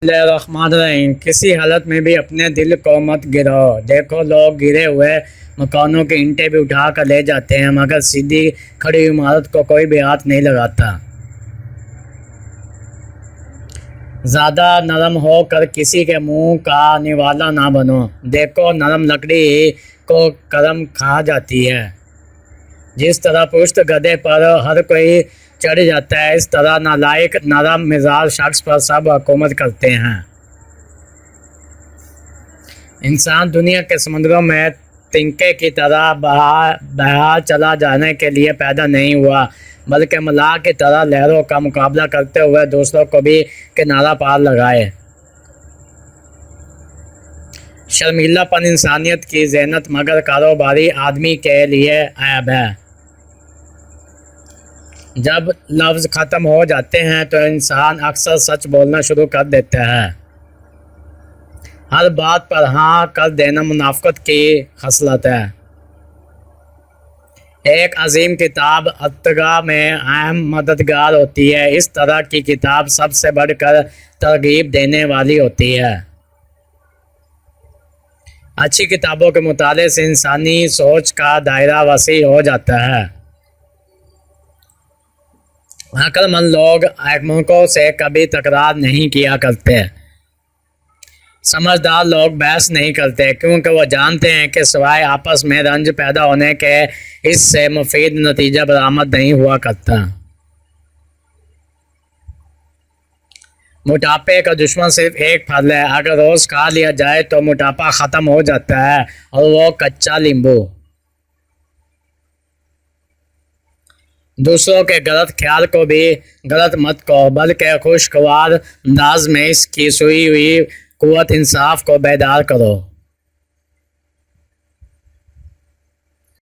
रहमान, किसी हालत में भी अपने दिल को मत गिराओ। देखो, लोग गिरे हुए मकानों के ईंटें भी उठा कर ले जाते हैं, मगर सीधी खड़ी इमारत को कोई भी हाथ नहीं लगाता। ज़्यादा नरम होकर किसी के मुंह का निवाला ना बनो। देखो, नरम लकड़ी को करम खा जाती है। जिस तरह पुश्त गधे पर हर कोई चढ़ जाता है, इस तरह नालायक नरम मिजाज शख्स पर सब हुकूमत करते हैं। इंसान दुनिया के समुद्रों में तिनके की तरह बहा चला जाने के लिए पैदा नहीं हुआ, बल्कि मलाह की तरह लहरों का मुकाबला करते हुए दूसरों को भी किनारा पार लगाए। शर्मीलापन इंसानियत की ज़ीनत, मगर कारोबारी आदमी के लिए ऐब है। जब लफ्ज़ ख़त्म हो जाते हैं तो इंसान अक्सर सच बोलना शुरू कर देता है। हर बात पर हाँ कर देना मुनाफ़िक़त की खसलत है। एक अजीम किताब अत्तगा में अहम मददगार होती है। इस तरह की किताब सबसे बढ़कर तरगीब देने वाली होती है। अच्छी किताबों के मुताले से इंसानी सोच का दायरा वसी हो जाता है। अक्लमंद लोग अहमकों से कभी तकरार नहीं किया करते। समझदार लोग बहस नहीं करते, क्योंकि वो जानते हैं कि सिवाय आपस में रंज पैदा होने के इससे मुफीद नतीजा बरामद नहीं हुआ करता। मोटापे का दुश्मन सिर्फ एक फल है। अगर रोज़ खा लिया जाए तो मोटापा ख़त्म हो जाता है, और वो कच्चा नींबू। दूसरों के गलत ख्याल को भी गलत मत कहो, बल्कि खुशगवार अंदाज में इसकी सोई हुई कुव्वत इंसाफ को बेदार करो।